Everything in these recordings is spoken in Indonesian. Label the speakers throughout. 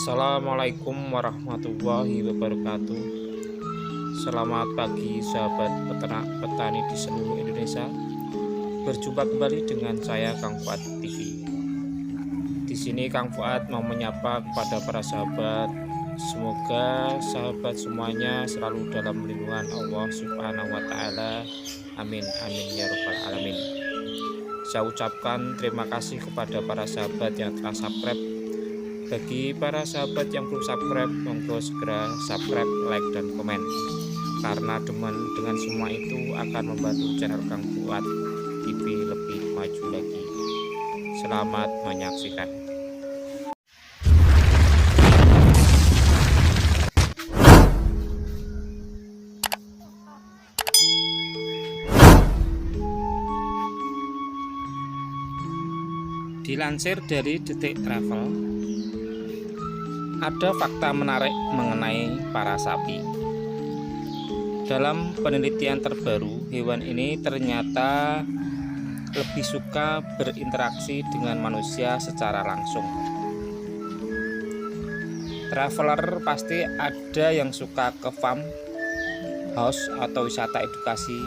Speaker 1: Assalamualaikum warahmatullahi wabarakatuh. Selamat pagi sahabat peternak petani di seluruh Indonesia. Berjumpa kembali dengan saya Kang Fuad TV. Di sini Kang Fuad mau menyapa kepada para sahabat. Semoga sahabat semuanya selalu dalam lindungan Allah Subhanahu wa taala. Amin amin ya rabbal alamin. Saya ucapkan terima kasih kepada para sahabat yang telah subscribe. Bagi para sahabat yang belum subscribe, monggo segera subscribe, like, dan komen. Karena dengan semua itu akan membantu channel Kang Fuad TV lebih maju lagi. Selamat menyaksikan. Dilansir dari Detik Travel, ada fakta menarik mengenai para sapi. Dalam penelitian terbaru, hewan ini ternyata lebih suka berinteraksi dengan manusia secara langsung. Traveler pasti ada yang suka ke farm house atau wisata edukasi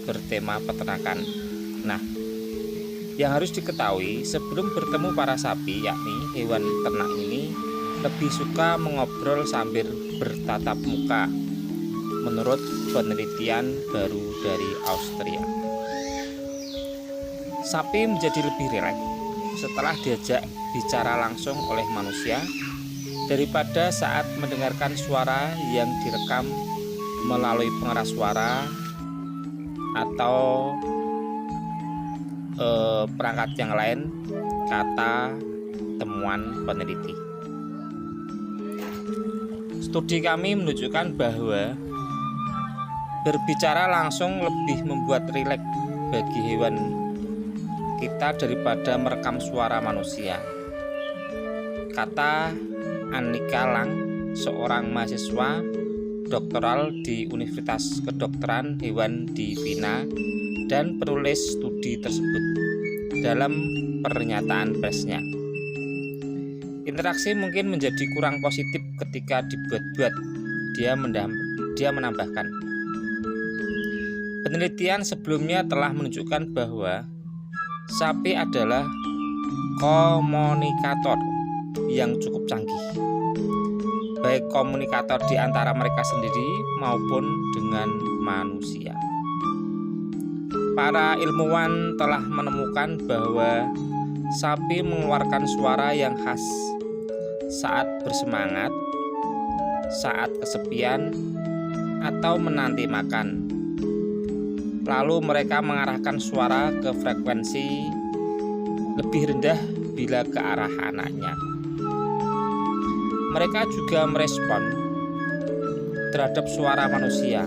Speaker 1: bertema peternakan. Nah, yang harus diketahui sebelum bertemu para sapi, yakni hewan ternak ini lebih suka mengobrol sambil bertatap muka, menurut penelitian baru dari Austria. Sapi menjadi lebih rileks setelah diajak bicara langsung oleh manusia daripada saat mendengarkan suara yang direkam melalui pengeras suara atau perangkat yang lain, kata temuan peneliti. Studi kami menunjukkan bahwa berbicara langsung lebih membuat rileks bagi hewan kita daripada merekam suara manusia, kata Annika Lang, seorang mahasiswa doktoral di Universitas Kedokteran Hewan di Vina dan penulis studi tersebut dalam pernyataan persnya. Interaksi mungkin menjadi kurang positif ketika dibuat-buat, dia menambahkan. Penelitian sebelumnya telah menunjukkan bahwa sapi adalah komunikator yang cukup canggih, baik komunikator di antara mereka sendiri maupun dengan manusia. Para ilmuwan telah menemukan bahwa sapi mengeluarkan suara yang khas saat bersemangat, saat kesepian, atau menanti makan. Lalu mereka mengarahkan suara ke frekuensi lebih rendah bila ke arah anaknya. Mereka juga merespon terhadap suara manusia.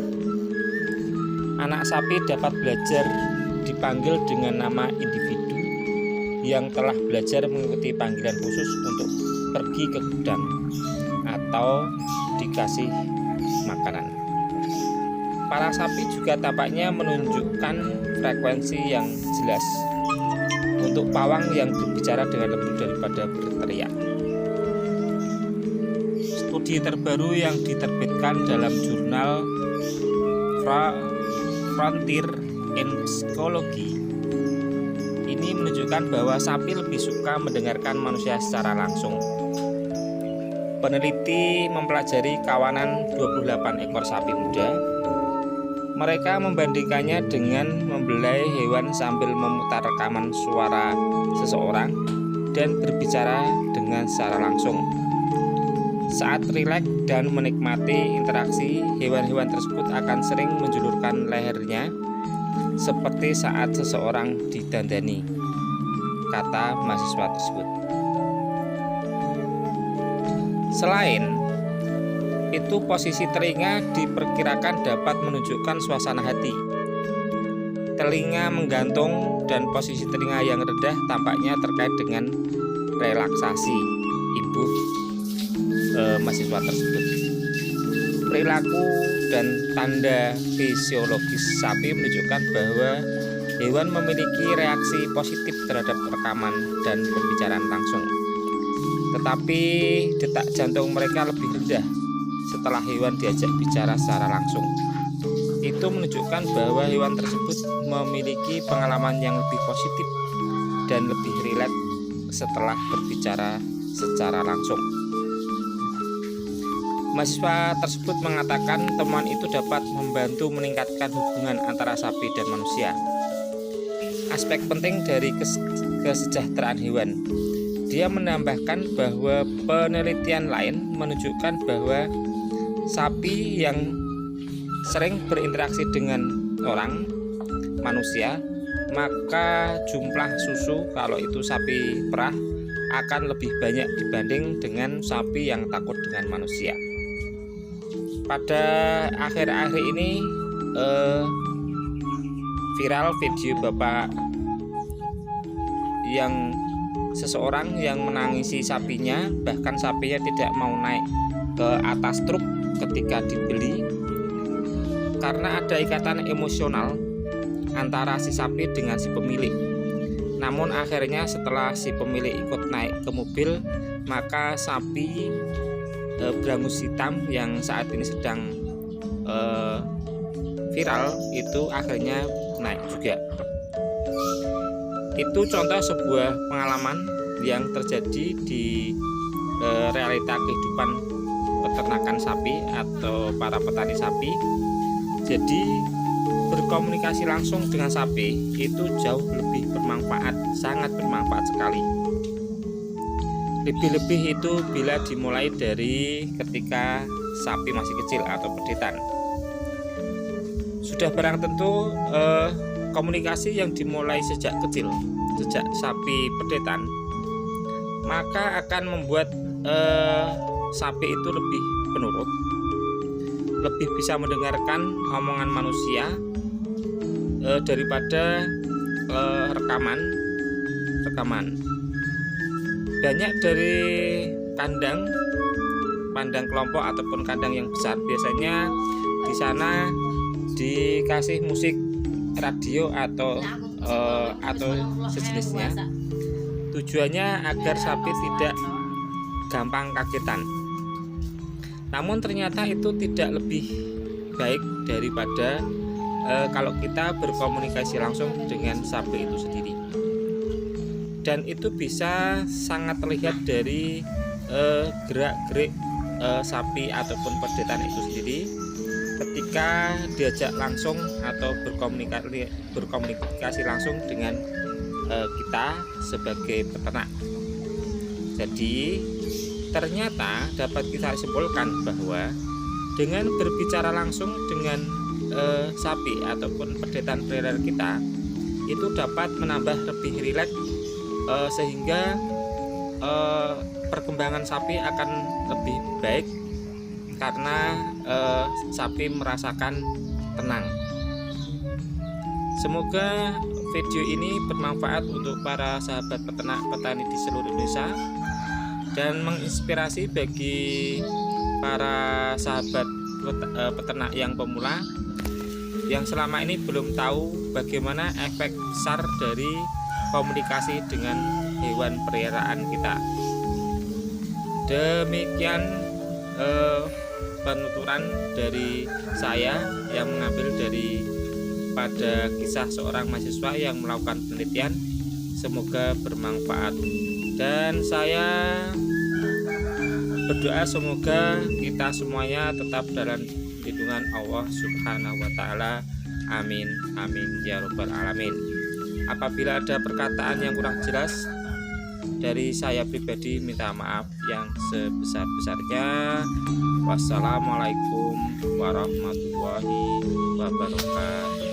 Speaker 1: Anak sapi dapat belajar dipanggil dengan nama individu yang telah belajar mengikuti panggilan khusus untuk pergi ke gudang atau dikasih makanan. Para sapi juga tampaknya menunjukkan frekuensi yang jelas untuk pawang yang berbicara dengan lembut daripada berteriak. Studi terbaru yang diterbitkan dalam jurnal Frontier in Psychology ini menunjukkan bahwa sapi lebih suka mendengarkan manusia secara langsung. Peneliti mempelajari kawanan 28 ekor sapi muda. Mereka membandingkannya dengan membelai hewan sambil memutar rekaman suara seseorang dan berbicara dengan secara langsung. Saat rileks dan menikmati interaksi, hewan-hewan tersebut akan sering menjulurkan lehernya seperti saat seseorang didandani, kata mahasiswa tersebut. Selain itu, posisi telinga diperkirakan dapat menunjukkan suasana hati. Telinga menggantung dan posisi telinga yang rendah tampaknya terkait dengan relaksasi ibu mahasiswa tersebut. Perilaku dan tanda fisiologis sapi menunjukkan bahwa hewan memiliki reaksi positif terhadap rekaman dan pembicaraan langsung. tetapi detak jantung mereka lebih rendah setelah hewan diajak bicara secara langsung. Itu menunjukkan bahwa hewan tersebut memiliki pengalaman yang lebih positif dan lebih rileks setelah berbicara secara langsung. Mahasiswa tersebut mengatakan temuan itu dapat membantu meningkatkan hubungan antara sapi dan manusia. Aspek penting dari kesejahteraan hewan. Dia menambahkan bahwa penelitian lain menunjukkan bahwa sapi yang sering berinteraksi dengan orang, manusia, maka jumlah susu kalau itu sapi perah akan lebih banyak dibanding dengan sapi yang takut dengan manusia. Pada akhir-akhir ini viral video bapak yang seseorang yang menangisi sapinya, bahkan sapinya tidak mau naik ke atas truk ketika dibeli karena ada ikatan emosional antara si sapi dengan si pemilik. Namun akhirnya setelah si pemilik ikut naik ke mobil, maka sapi berangus hitam yang saat ini sedang viral itu akhirnya naik juga. Itu contoh sebuah pengalaman yang terjadi di realita kehidupan peternakan sapi atau para petani sapi. Jadi berkomunikasi langsung dengan sapi itu jauh lebih bermanfaat, sangat bermanfaat sekali. Lebih-lebih itu bila dimulai dari ketika sapi masih kecil atau pedetan. Sudah barang tentu komunikasi yang dimulai sejak kecil, sejak sapi pedetan, maka akan membuat sapi itu lebih penurut, lebih bisa mendengarkan omongan manusia daripada rekaman. Banyak dari pandang kelompok ataupun kandang yang besar, biasanya di sana dikasih musik radio atau sejenisnya. Tujuannya agar sapi tidak gampang kagetan. Namun ternyata itu tidak lebih baik daripada kalau kita berkomunikasi langsung dengan sapi itu sendiri. Dan itu bisa sangat terlihat dari gerak-gerik sapi ataupun pedetan itu sendiri ketika diajak langsung atau berkomunikasi langsung dengan kita sebagai peternak. Jadi ternyata dapat kita simpulkan bahwa dengan berbicara langsung dengan sapi ataupun pedetan peliharaan kita itu dapat menambah lebih rileks sehingga perkembangan sapi akan lebih baik karena sapi merasakan tenang. Semoga video ini bermanfaat untuk para sahabat peternak petani di seluruh Indonesia dan menginspirasi bagi para sahabat peternak yang pemula yang selama ini belum tahu bagaimana efek besar dari komunikasi dengan hewan peliharaan kita. Demikian penuturan dari saya yang mengambil dari pada kisah seorang mahasiswa yang melakukan penelitian. Semoga bermanfaat dan saya berdoa semoga kita semuanya tetap dalam lindungan Allah Subhanahu wa Ta'ala. Amin amin ya rabbal alamin. Apabila ada perkataan yang kurang jelas dari saya pribadi, minta maaf yang sebesar-besarnya. Wassalamualaikum warahmatullahi wabarakatuh.